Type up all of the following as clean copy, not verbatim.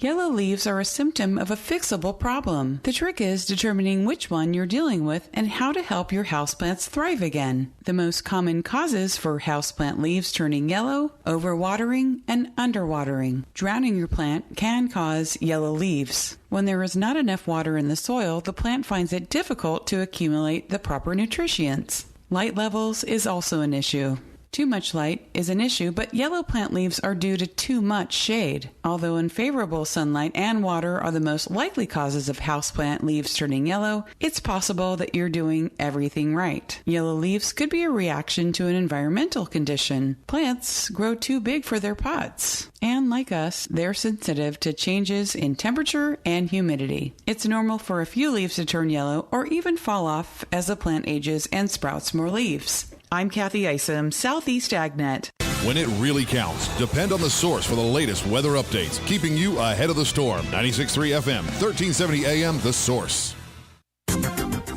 Yellow leaves are a symptom of a fixable problem. The trick is determining which one you're dealing with and how to help your houseplants thrive again. The most common causes for houseplant leaves turning yellow: overwatering and underwatering. Drowning your plant can cause yellow leaves. When there is not enough water in the soil, the plant finds it difficult to accumulate the proper nutrients. Light levels is also an issue. Too much light is an issue, but yellow plant leaves are due to too much shade. Although unfavorable sunlight and water are the most likely causes of houseplant leaves turning yellow, it's possible that you're doing everything right. Yellow leaves could be a reaction to an environmental condition. Plants grow too big for their pots. And like us, they're sensitive to changes in temperature and humidity. It's normal for a few leaves to turn yellow or even fall off as the plant ages and sprouts more leaves. I'm Kathy Isom, Southeast AgNet. When it really counts, depend on the source for the latest weather updates, keeping you ahead of the storm. 96.3 FM, 1370 AM, The Source.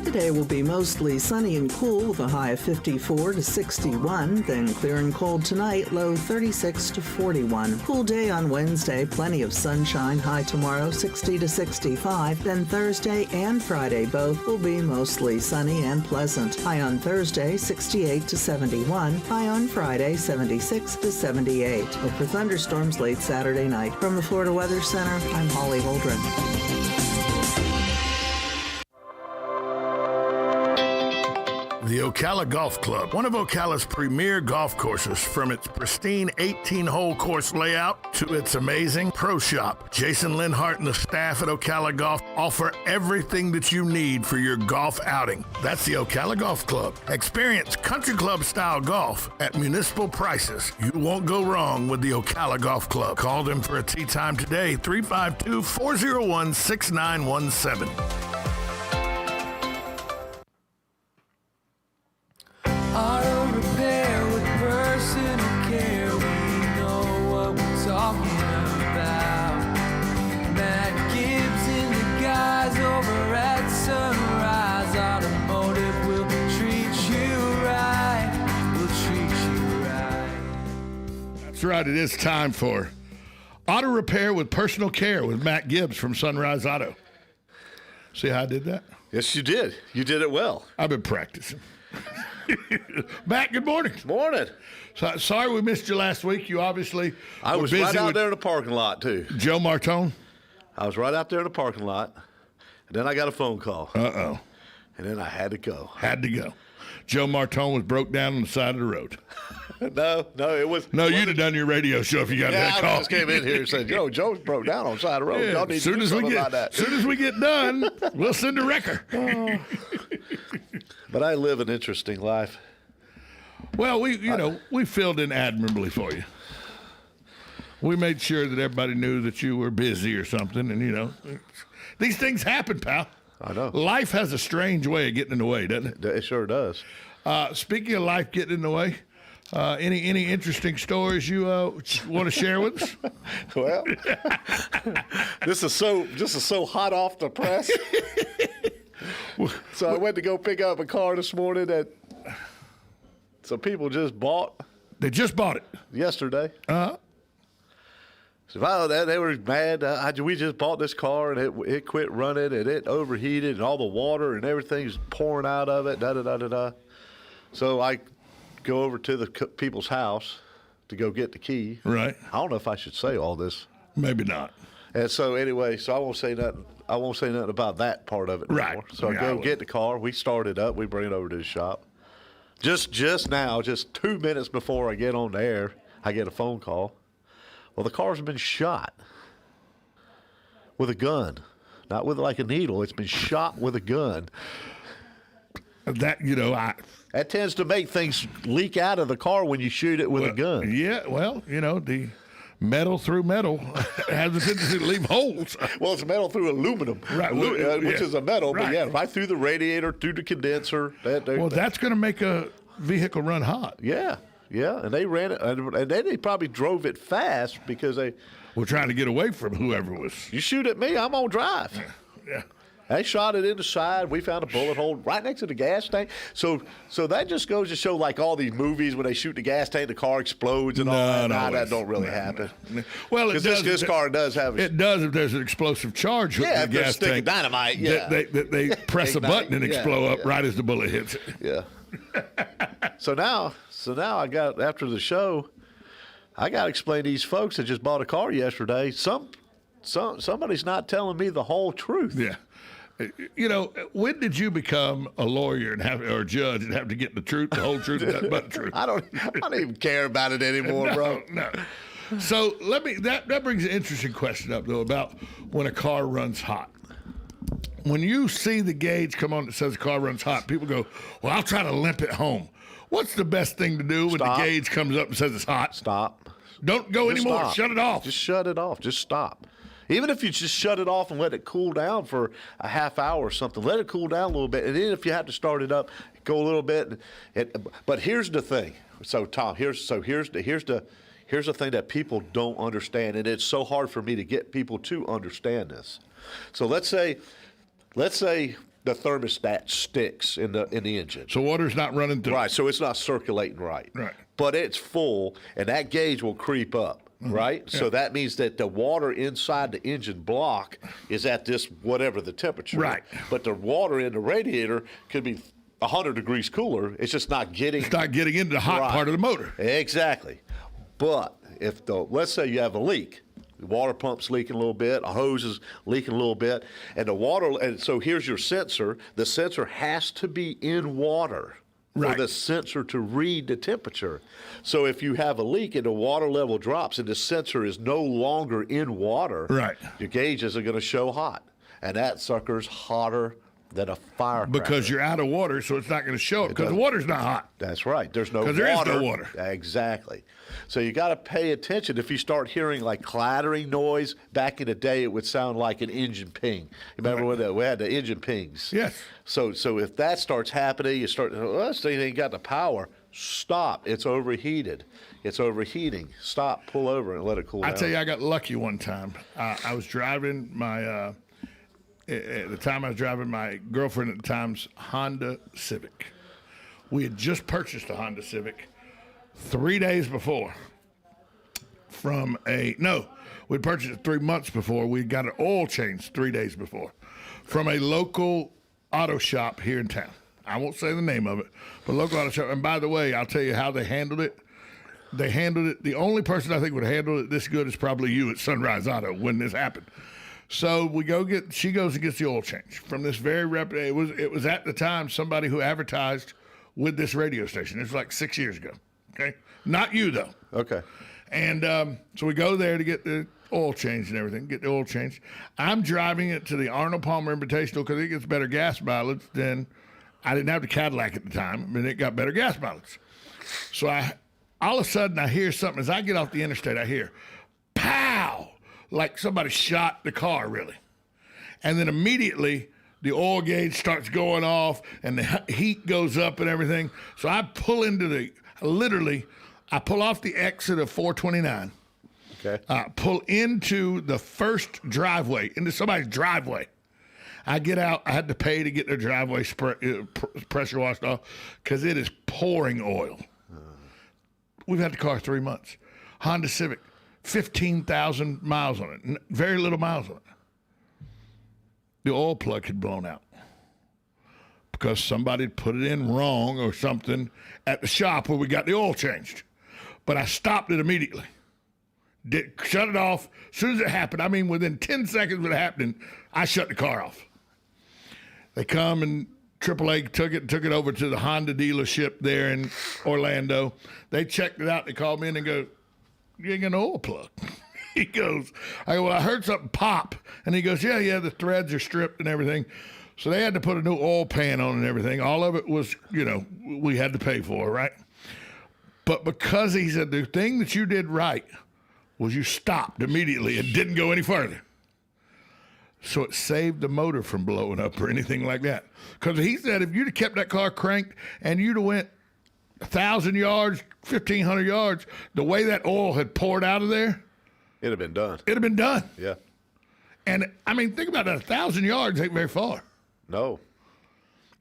Today will be mostly sunny and cool with a high of 54 to 61, then clear and cold tonight, low 36 to 41. Cool day on Wednesday, plenty of sunshine, high tomorrow 60 to 65, then Thursday and Friday both will be mostly sunny and pleasant. High on Thursday 68 to 71, high on Friday 76 to 78. Look for thunderstorms late Saturday night. From the Florida Weather Center, I'm Holly Holdren. The Ocala Golf Club, one of Ocala's premier golf courses, from its pristine 18-hole course layout to its amazing pro shop. Jason Linhart and the staff at Ocala Golf offer everything that you need for your golf outing. That's the Ocala Golf Club. Experience country club style golf at municipal prices. You won't go wrong with the Ocala Golf Club. Call them for a tee time today, 352-401-6917. Auto repair with personal care. We know what we're talking about. Matt Gibbs and the guys over at Sunrise Automotive will treat you right. We'll treat you right. That's right. It is time for Auto Repair with Personal Care with Matt Gibbs from Sunrise Auto. See how I did that? Yes, you did. You did it well. I've been practicing. Matt, good morning. Morning. So, sorry we missed you last week. You obviously I was busy right out with there in the parking lot, too. Joe Martone? I was right out there in the parking lot, and then I got a phone call. Uh-oh. And then I had to go. Had to go. Joe Martone was broke down on the side of the road. No, it was. No, you'd have done your radio show if you got that call. I just came in here and said, Joe's broke down on the side of the road. Yeah, Y'all need to do something about that. As soon as we get done, we'll send a wrecker. But I live an interesting life. Well, we filled in admirably for you. We made sure that everybody knew that you were busy or something, and these things happen, pal. I know. Life has a strange way of getting in the way, doesn't it? It sure does. Speaking of life getting in the way, any interesting stories you want to share with us? Well, this is so hot off the press. So I went to go pick up a car this morning that some people just bought. They just bought it yesterday. Uh-huh. So they were mad. We just bought this car, and it quit running, and it overheated, and all the water and everything's pouring out of it, da-da-da-da-da. So I go over to the people's house to go get the key. Right. I don't know if I should say all this. Maybe not. And so anyway, I won't say nothing. I won't say nothing about that part of it anymore. Right. So I go get the car. We start it up. We bring it over to the shop. Just now, just 2 minutes before I get on the air, I get a phone call. Well, the car's been shot with a gun, not with like a needle. It's been shot with a gun. That that tends to make things leak out of the car when you shoot it with a gun. Yeah, well, the metal through metal has a tendency to leave holes. Well, it's metal through aluminum, right? Which is a metal, right. But right through the radiator, through the condenser. That's going to make a vehicle run hot. Yeah, and they ran it, and then they probably drove it fast because they were trying to get away from whoever was. You shoot at me, I'm on drive. Yeah. They shot it in the side. We found a bullet hole right next to the gas tank. So that just goes to show, like all these movies when they shoot the gas tank, the car explodes and all that. That don't really happen. No. Well, this car does have. It does if there's an explosive charge hooked to the gas tank. Of dynamite. Yeah. They press a button and explode up right as the bullet hits it. Yeah. So now I got, after the show, I got to explain to these folks that just bought a car yesterday. Somebody's not telling me the whole truth. Yeah. You know, when did you become a lawyer or a judge and have to get the truth, the whole truth, and nothing but the truth? I don't even care about it anymore, bro. No. So that brings an interesting question up, though, about when a car runs hot. When you see the gauge come on that says the car runs hot, people go, well, I'll try to limp it home. What's the best thing to do when the gauge comes up and says it's hot? Stop. Don't go anymore. Stop. Shut it off. Just shut it off. Just stop. Even if you just shut it off and let it cool down for a half hour or something, let it cool down a little bit. And then if you have to start it up, go a little bit. But here's the thing. So Tom, here's the thing that people don't understand, and it's so hard for me to get people to understand this. So let's say the thermostat sticks in the engine. So water's not running through. Right. So it's not circulating right. Right. But it's full, and that gauge will creep up. Right? Yeah. So that means that the water inside the engine block is at this whatever the temperature. Right. But the water in the radiator could be 100 degrees cooler. It's just not getting. It's not getting into the hot part of the motor. Exactly. But if let's say you have a leak, the water pump's leaking a little bit, a hose is leaking a little bit, and so here's your sensor. The sensor has to be in water. For the sensor to read the temperature. So if you have a leak and the water level drops and the sensor is no longer in water, your gauges are going to show hot. And that sucker's hotter than a firecracker. Because you're out of water, so it's not going to show it because the water's not hot. That's right. There's no water. Because there is no water. Exactly. So you got to pay attention. If you start hearing like clattering noise, back in the day it would sound like an engine ping. Remember when we had the engine pings? Yes. So if that starts happening, you start, this thing ain't got the power. Stop. It's overheated. It's overheating. Stop. Pull over and let it cool down. I tell you, I got lucky one time. I was driving my at the time I was driving my girlfriend at the time's Honda Civic. We had just purchased a Honda Civic 3 days before we'd purchased it 3 months before. We got an oil change 3 days before from a local auto shop here in town. I won't say the name of it, but local auto shop. And by the way, I'll tell you how they handled it. They handled it. The only person I think would handle it this good is probably you at Sunrise Auto when this happened. So she goes and gets the oil change from this very reputable. It was at the time somebody who advertised with this radio station. It was like 6 years ago. Okay, not you though. Okay. And so we go there to get the oil change and everything. Get the oil change. I'm driving it to the Arnold Palmer Invitational because it gets better gas mileage than. I didn't have the Cadillac at the time. I mean, it got better gas mileage. So all of a sudden I hear something as I get off the interstate. I hear, pow. Like somebody shot the car, really. And then immediately the oil gauge starts going off and the heat goes up and everything. So I pull I pull off the exit of 429. Okay. Pull into the first driveway, into somebody's driveway. I get out. I had to pay to get their driveway pressure washed off because it is pouring oil. We've had the car 3 months. Honda Civic. 15,000 miles on it. Very little miles on it. The oil plug had blown out because somebody had put it in wrong or something at the shop where we got the oil changed. But I stopped it immediately. Shut it off. As soon as it happened, I mean within 10 seconds of it happening, I shut the car off. They come and AAA took it over to the Honda dealership there in Orlando. They checked it out. They called me in and go, you ain't got an oil plug. He goes, I heard something pop. And he goes, yeah, the threads are stripped and everything. So they had to put a new oil pan on and everything. All of it was, we had to pay for, right? But because he said the thing that you did right was you stopped immediately and didn't go any further. So it saved the motor from blowing up or anything like that. Because he said if you'd have kept that car cranked and you'd have went 1,000 yards, 1,500 yards, the way that oil had poured out of there, it'd have been done. It'd have been done. Yeah. And, I mean, think about that. 1,000 yards ain't very far. No.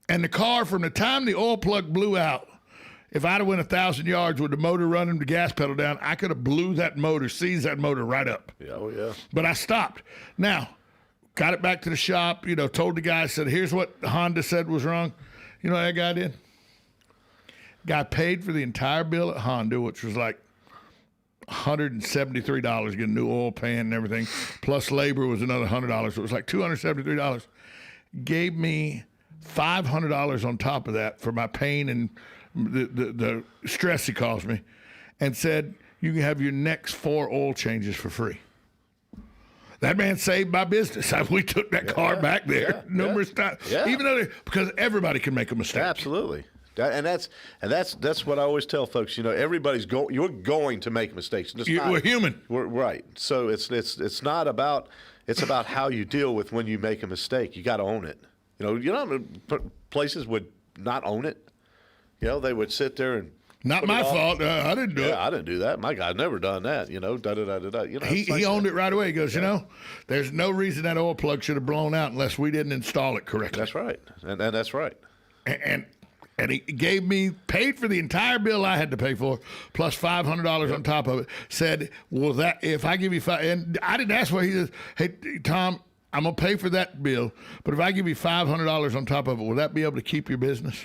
And the car, from the time the oil plug blew out, if I'd have went 1,000 yards with the motor running, the gas pedal down, I could have blew that motor, seized that motor right up. Yeah, oh, yeah. But I stopped. Now, got it back to the shop, told the guy, said, here's what Honda said was wrong. You know what that guy did? Guy paid for the entire bill at Honda, which was like $173, getting new oil pan and everything, plus labor was another $100. So it was like $273. Gave me $500 on top of that for my pain and the stress he caused me, and said, you can have your next 4 oil changes for free. That man saved my business. We took that car back there numerous times, even though because everybody can make a mistake. Absolutely. And that's what I always tell folks. Everybody's you're going to make mistakes. We're human. We're right. So it's not about. It's about how you deal with when you make a mistake. You got to own it. Places would not own it. They would sit there and. Not my fault. I didn't do it. I didn't do that. My God, never done that. He owned it right away. He goes, there's no reason that oil plug should have blown out unless we didn't install it correctly. That's right, and that's right. And he paid for the entire bill I had to pay for, plus $500 on top of it. Said, well, that if I give you and I didn't ask for it. He says, hey, Tom, I'm going to pay for that bill, but if I give you $500 on top of it, will that be able to keep your business?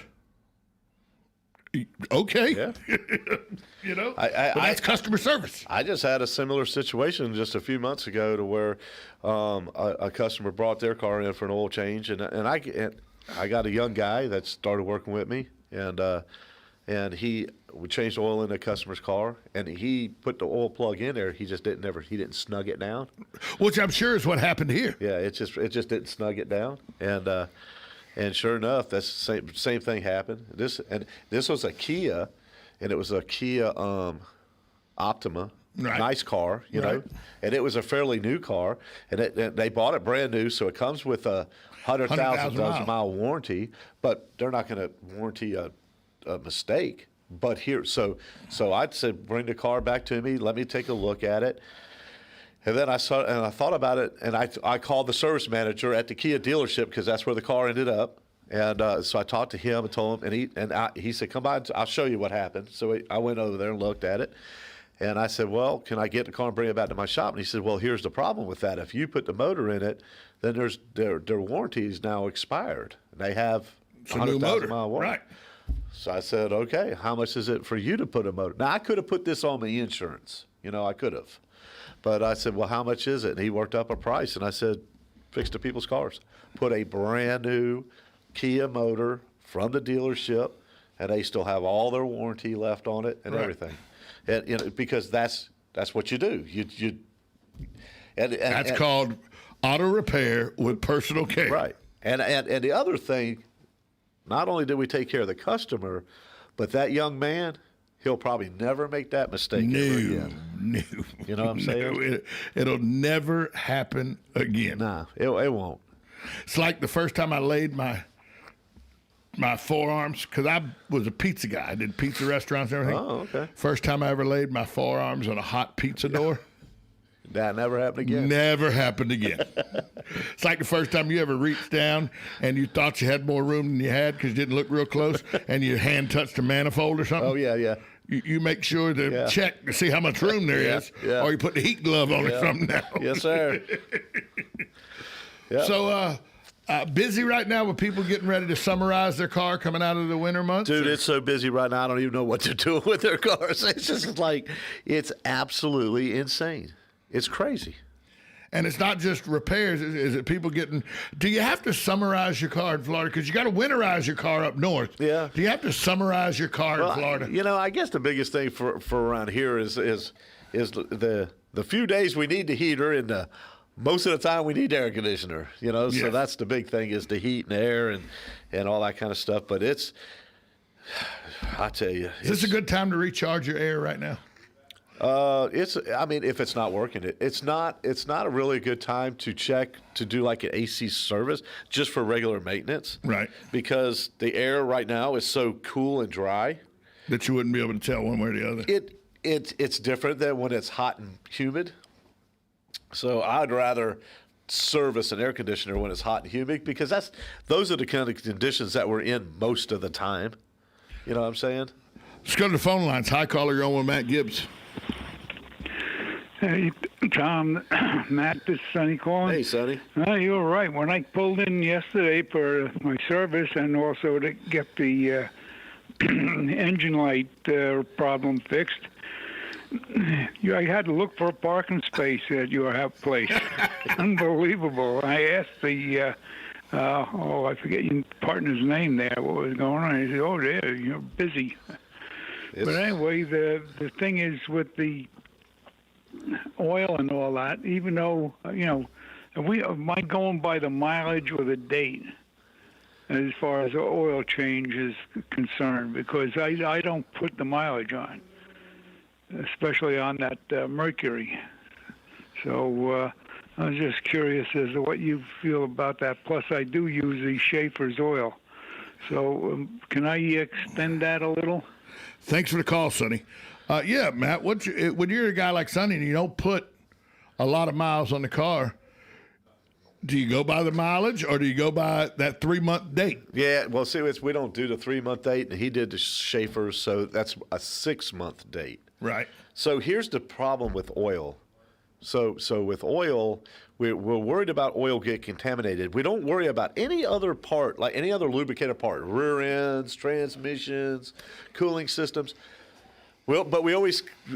Okay. Yeah. But that's customer service. I just had a similar situation just a few months ago to where a customer brought their car in for an oil change, and I got a young guy that started working with me, and we changed oil in a customer's car, and he put the oil plug in there. He just didn't snug it down, which I'm sure is what happened here. Yeah, it just didn't snug it down, and sure enough, that's the same thing happened. This was a Kia, and it was a Kia Optima. Right. Nice car, know, and it was a fairly new car, and they bought it brand new, so it comes with a 100,000 mile warranty, but they're not going to warranty a mistake. But so I said, bring the car back to me, let me take a look at it, and then I thought about it, and I called the service manager at the Kia dealership because that's where the car ended up. And so I talked to him and told him, and he said, come by, I'll show you what happened. So I went over there and looked at it. And I said, well, can I get the car and bring it back to my shop? And he said, well, here's the problem with that. If you put the motor in it, then their warranty is now expired. They have a 100,000 mile warranty. Right. So I said, okay, how much is it for you to put a motor? Now, I could have put this on my insurance. I could have. But I said, well, how much is it? And he worked up a price. And I said, fix the people's cars. Put a brand new Kia motor from the dealership, and they still have all their warranty left on it and everything. And, because that's what you do. That's called auto repair with personal care. Right. And the other thing, not only did we take care of the customer, but that young man, he'll probably never make that mistake ever again. No. You know what I'm saying? It'll never happen again. Nah, it won't. It's like the first time I laid my forearms, because I was a pizza guy. I did pizza restaurants and everything. Oh, okay. First time I ever laid my forearms on a hot pizza door. That never happened again. Never happened again. It's like the first time you ever reached down and you thought you had more room than you had because you didn't look real close and your hand touched a manifold or something. Oh, yeah. You make sure to check to see how much room there is, or you put the heat glove on or something now. Yes, sir. So, busy right now with people getting ready to summarize their car coming out of the winter months? Dude, it's so busy right now, I don't even know what to do with their cars. It's just like, it's absolutely insane. It's crazy. And it's not just repairs. Is it people getting – do you have to summarize your car in Florida? Because you got to winterize your car up north. Yeah. Do you have to summarize your car in Florida? I guess the biggest thing for around here is the few days we need the heater and most of the time we need the air conditioner, So that's the big thing is the heat and air and all that kind of stuff. But it's – I tell you. Is this a good time to recharge your air right now? If it's not working, it's not a really good time to do like an AC service just for regular maintenance. Right. Because the air right now is so cool and dry that you wouldn't be able to tell one way or the other. It's different than when it's hot and humid. So I'd rather service an air conditioner when it's hot and humid, because those are the kind of conditions that we're in most of the time. You know what I'm saying? Let's go to the phone lines. Hi, caller. You're on with Matt Gibbs. Hey, Tom, Matt, this is Sonny calling. Hey, Sonny. You're right. When I pulled in yesterday for my service and also to get the engine light problem fixed, I had to look for a parking space at your place. Unbelievable. I asked the, I forget your partner's name there, what was going on. He said, oh, there, you're busy. But anyway, the thing is with the oil and all that, even though, am I going by the mileage or the date as far as oil change is concerned? Because I don't put the mileage on, especially on that Mercury. So I was just curious as to what you feel about that. Plus, I do use the Schaefer's oil. So can I extend that a little? Thanks for the call, Sonny. Yeah, Matt, when you're a guy like Sonny and you don't put a lot of miles on the car, do you go by the mileage or do you go by that 3-month date? Yeah, well, see, we don't do the 3-month date, and he did the Schaefer's, so that's a 6-month date. Right. So here's the problem with oil. So with oil, we're worried about oil get contaminated. We don't worry about any other part, like any other lubricated part, rear ends, transmissions, cooling systems. Well, but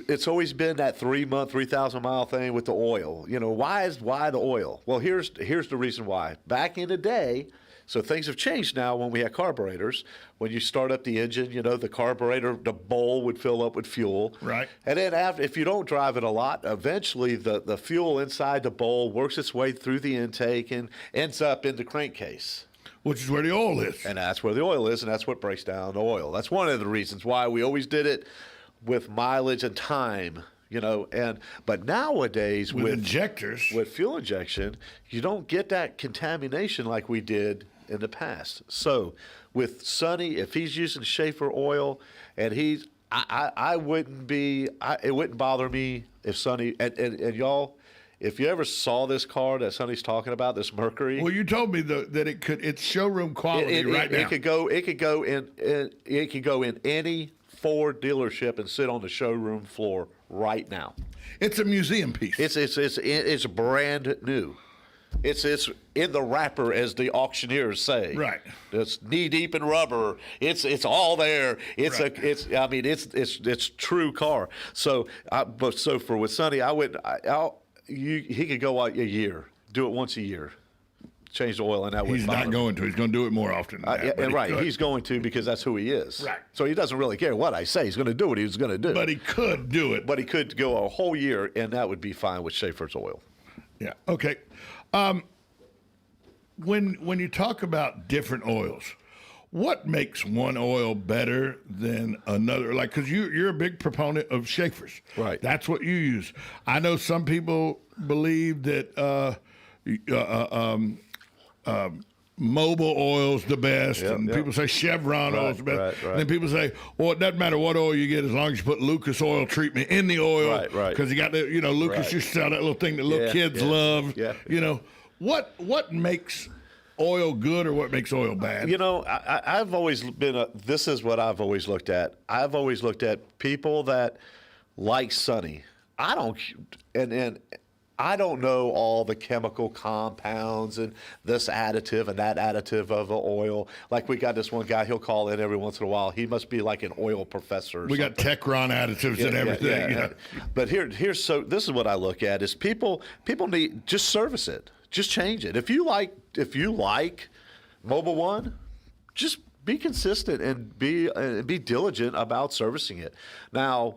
it's always been that 3-month, 3,000-mile thing with the oil. Why the oil? Well, here's the reason why. Back in the day, so things have changed now when we had carburetors. When you start up the engine, the carburetor, the bowl would fill up with fuel. Right. And then if you don't drive it a lot, eventually the fuel inside the bowl works its way through the intake and ends up in the crankcase. Which is where the oil is. And that's where the oil is, and that's what breaks down the oil. That's one of the reasons why we always did it with mileage and time, but nowadays with injectors, with fuel injection, you don't get that contamination like we did in the past. So with Sonny, if he's using Schaefer oil, and it wouldn't bother me if Sonny and y'all, if you ever saw this car that Sonny's talking about, this Mercury. Well, you told me that it's showroom quality right now. It could go in any Ford dealership and sit on the showroom floor right now. It's a museum piece. It's brand new. It's in the wrapper, as the auctioneers say. Right. It's knee deep in rubber. It's all there. It's true car. So with Sonny, he could go out a year, do it once a year. Change the oil, and that he's not going to. He's going to do it more often. He's going to, because that's who he is. Right. So he doesn't really care what I say. He's going to do what he's going to do. But he could do it. But he could go a whole year, and that would be fine with Schaefer's oil. Yeah. Okay. When you talk about different oils, what makes one oil better than another? Like, because you're a big proponent of Schaefer's. Right. That's what you use. I know some people believe that Mobil oil's the best, people say Chevron oil's the best. Right. And then people say, well, it doesn't matter what oil you get as long as you put Lucas oil treatment in the oil. Right. Because you got the, Lucas used to sell that little thing that little kids love. Yeah. What makes oil good or what makes oil bad? I've always been this is what I've always looked at. I've always looked at people that like Sonny. I don't know all the chemical compounds and this additive and that additive of the oil. Like, we got this one guy, he'll call in every once in a while. He must be like an oil professor. We got Techron additives and everything. Yeah. But this is what I look at is people need, just service it. Just change it. If you like Mobil One, just be consistent and be diligent about servicing it. Now,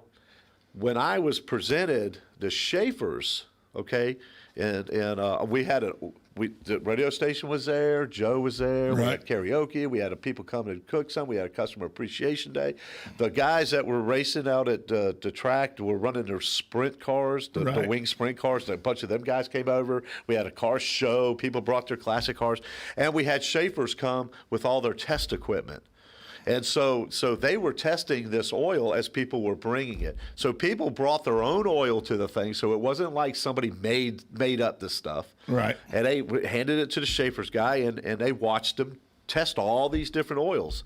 when I was presented the Schaefer's, okay, and the radio station was there, Joe was there, we had karaoke, we had people coming to cook some, we had a customer appreciation day. The guys that were racing out at the track were running their sprint cars, the wing sprint cars. A bunch of them guys came over. We had a car show. People brought their classic cars, and we had Schaefer's come with all their test equipment. And so they were testing this oil as people were bringing it. So people brought their own oil to the thing, so it wasn't like somebody made up this stuff. Right. And they handed it to the Schaefer's guy, and they watched him test all these different oils.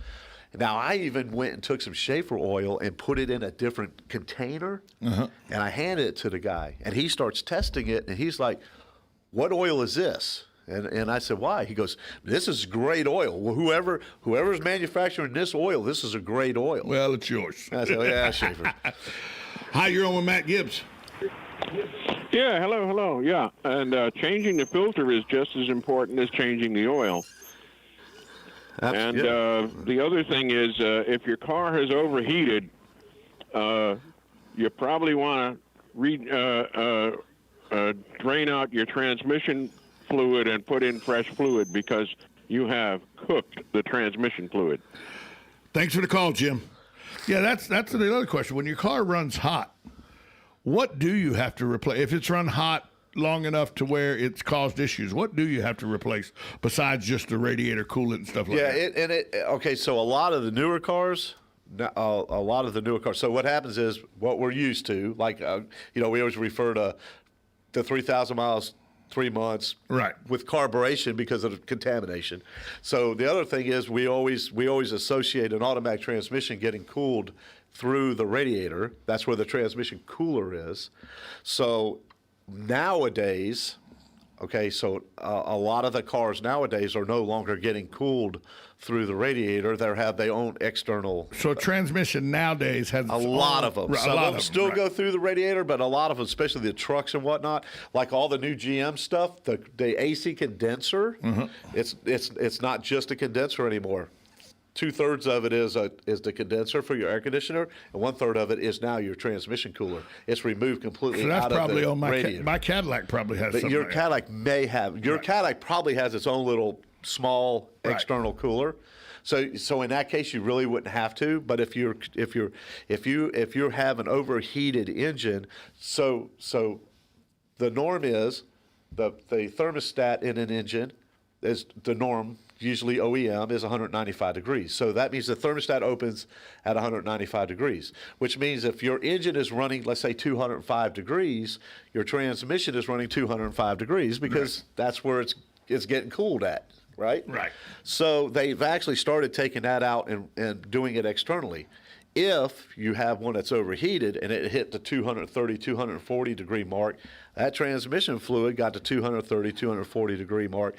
Now, I even went and took some Schaefer oil and put it in a different container, and I handed it to the guy. And he starts testing it, and he's like, "What oil is this?" And I said, "Why?" He goes, "This is great oil. Well, whoever's manufacturing this oil, this is a great oil." Well, it's yours. I said, "Yeah, Schaefer." Hi, you're on with Matt Gibbs. Yeah, hello. Yeah, and changing the filter is just as important as changing the oil. And the other thing is, if your car has overheated, you probably want to drain out your transmission fluid and put in fresh fluid because you have cooked the transmission fluid. Thanks for the call, Jim. Yeah, that's the other question. When your car runs hot, what do you have to replace? If it's run hot long enough to where it's caused issues, what do you have to replace besides just the radiator coolant and stuff like that? Okay, so a lot of the newer cars, so what happens is what we're used to, like, we always refer to the 3,000 miles, 3 months, right, with carburation because of contamination. So the other thing is we always associate an automatic transmission getting cooled through the radiator. That's where the transmission cooler is. So nowadays, a lot of the cars nowadays are no longer getting cooled through the radiator. They have their own external. So transmission nowadays has a lot of them. Some of them still go through the radiator, but a lot of them, especially the trucks and whatnot, like all the new GM stuff, the AC condenser, it's not just a condenser anymore. 2/3 of it is the condenser for your air conditioner, and 1/3 of it is now your transmission cooler. It's removed completely so that's out probably of the on radiator. My Cadillac probably has. But your Cadillac may have. Your Cadillac probably has its own little small external cooler. So in that case, you really wouldn't have to. But if you have an overheated engine, so the norm is the thermostat in an engine is the norm. Usually OEM is 195 degrees. So that means the thermostat opens at 195 degrees, which means if your engine is running, let's say 205 degrees, your transmission is running 205 degrees because that's where it's getting cooled at, right? Right. So they've actually started taking that out and doing it externally. If you have one that's overheated and it hit the 230, 240 degree mark, that transmission fluid got to 230, 240 degree mark.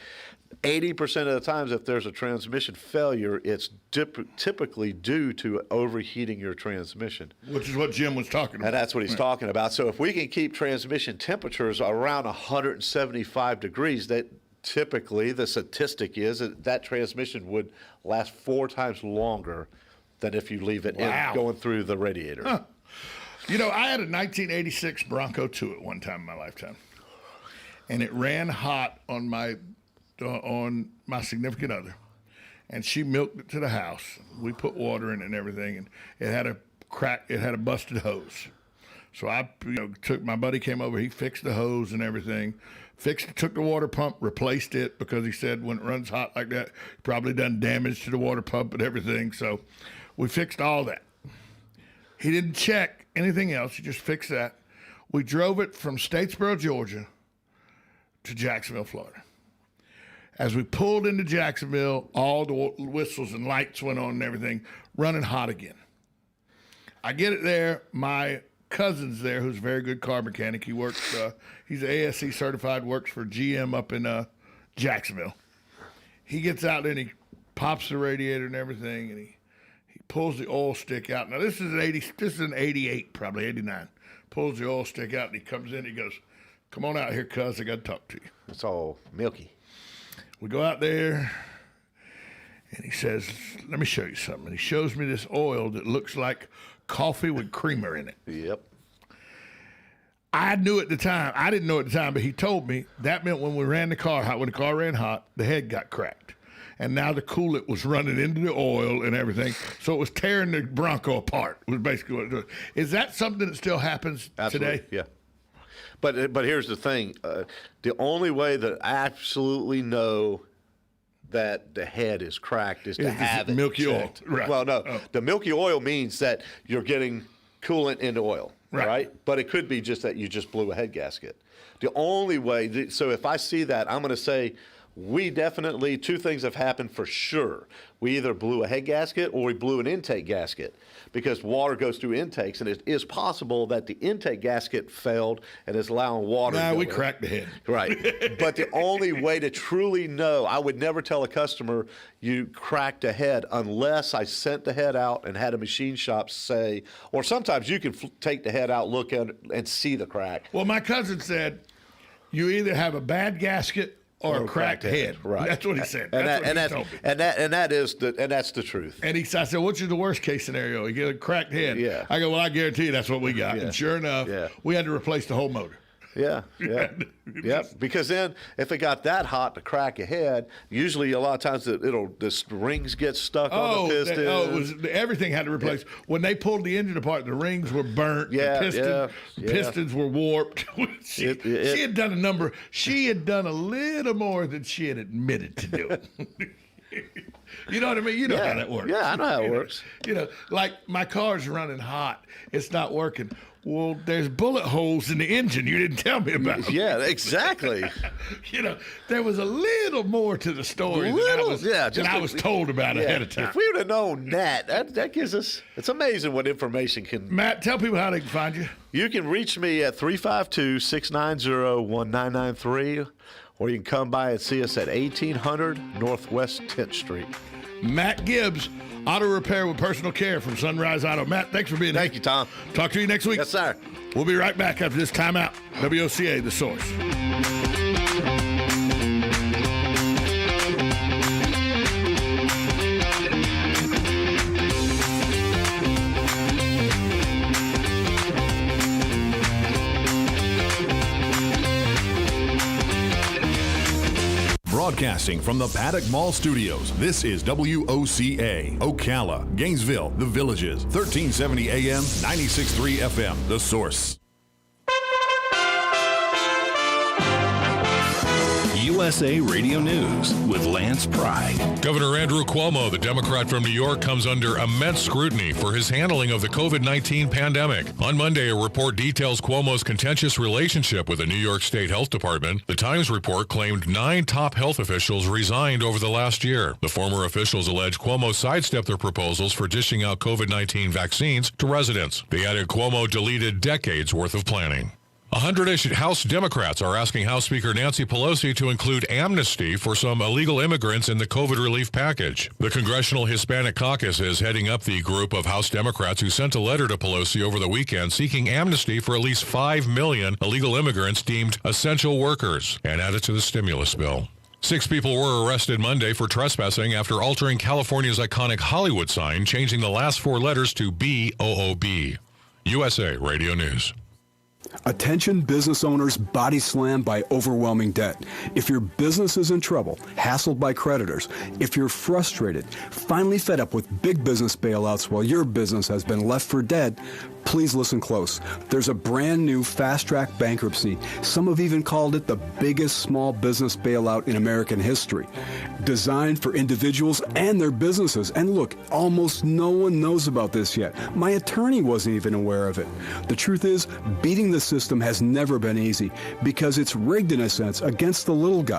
80% of the times, if there's a transmission failure, it's typically due to overheating your transmission. Which is what Jim was talking about. And that's what he's talking about. So if we can keep transmission temperatures around 175 degrees, that typically the statistic is that transmission would last 4 times longer than if you leave it going through the radiator. Huh. I had a 1986 Bronco Tues at one time in my lifetime, and it ran hot on my significant other, and she milked it to the house. We put water in it and everything, and it had a crack. It had a busted hose. So I, my buddy came over. He fixed the hose and everything. Took the water pump, replaced it because he said when it runs hot like that, probably done damage to the water pump and everything. So we fixed all that. He didn't check anything else. He just fixed that. We drove it from Statesboro, Georgia, to Jacksonville, Florida. As we pulled into Jacksonville, all the whistles and lights went on and everything, running hot again. I get it there. My cousin's there, who's a very good car mechanic. He works, he's ASC certified, works for GM up in Jacksonville. He gets out there and he pops the radiator and everything, and he pulls the oil stick out. Now, this is an 88, probably 89. Pulls the oil stick out, and he comes in, he goes, "Come on out here, cuz, I got to talk to you." It's all milky. We go out there, and he says, "Let me show you something." And he shows me this oil that looks like coffee with creamer in it. Yep. I knew at the time. I didn't know at the time, but he told me that meant when we ran the car hot, when the car ran hot, the head got cracked. And now the coolant was running into the oil and everything. So it was tearing the Bronco apart, was basically what it was. Is that something that still happens today? Yeah. But here's the thing. The only way that I absolutely know that the head is cracked is to have it milky checked. oil. Right. Well, no, the milky oil means that you're getting coolant into oil, right? But it could be just that you just blew a head gasket. The only way, so if I see that, I'm going to say, we definitely, two things have happened for sure. We either blew a head gasket or we blew an intake gasket, because water goes through intakes, and it is possible that the intake gasket failed and is allowing water to go we in. cracked the head. Right. But the only way to truly know, I would never tell a customer you cracked a head unless I sent the head out and had a machine shop say, or sometimes you can take the head out, look at it, and see the crack. Well, my cousin said you either have a bad gasket or a cracked head. Right. That's what he said. And That's what he told me. That's the truth. And I said, what's the worst case scenario? You get a cracked head. Yeah. I go, well, I guarantee you that's what we got. Yeah. And sure enough, we had to replace the whole motor. Yeah. Because then, if it got that hot to crack a head, usually a lot of times the rings get stuck on the piston. Everything had to replace. Yeah. When they pulled the engine apart, the rings were burnt. The pistons were warped. She had done a number. She had done a little more than she had admitted to do. You know what I mean? You know how that works. Yeah, I know how it works. Like my car's running hot. It's not working. Well, there's bullet holes in the engine you didn't tell me about. Yeah, exactly. There was a little more to the story than I was told about ahead of time. If we would have known that gives us, it's amazing what information can. Matt, tell people how they can find you. You can reach me at 352-690-1993, or you can come by and see us at 1800 Northwest 10th Street. Matt Gibbs, auto repair with personal care from Sunrise Auto. Matt, thanks for being here. Thank you, Tom. Talk to you next week. Yes, sir. We'll be right back after this timeout. WOCA, The Source. Broadcasting from the Paddock Mall Studios, this is WOCA, Ocala, Gainesville, The Villages, 1370 AM, 96.3 FM, The Source. USA Radio News with Lance Pry. Governor Andrew Cuomo, the Democrat from New York, comes under immense scrutiny for his handling of the COVID-19 pandemic. On Monday, a report details Cuomo's contentious relationship with the New York State Health Department. The Times report claimed 9 top health officials resigned over the last year. The former officials allege Cuomo sidestepped their proposals for dishing out COVID-19 vaccines to residents. They added Cuomo deleted decades worth of planning. 100-ish House Democrats are asking House Speaker Nancy Pelosi to include amnesty for some illegal immigrants in the COVID relief package. The Congressional Hispanic Caucus is heading up the group of House Democrats who sent a letter to Pelosi over the weekend seeking amnesty for at least 5 million illegal immigrants deemed essential workers and added to the stimulus bill. 6 people were arrested Monday for trespassing after altering California's iconic Hollywood sign, changing the last 4 letters to BOOB. USA Radio News. Attention business owners body slammed by overwhelming debt. If your business is in trouble, hassled by creditors, if you're frustrated, finally fed up with big business bailouts while your business has been left for dead, please listen close. There's a brand new fast-track bankruptcy. Some have even called it the biggest small business bailout in American history. Designed for individuals and their businesses. And look, almost no one knows about this yet. My attorney wasn't even aware of it. The truth is, beating the system has never been easy because it's rigged in a sense against the little guy.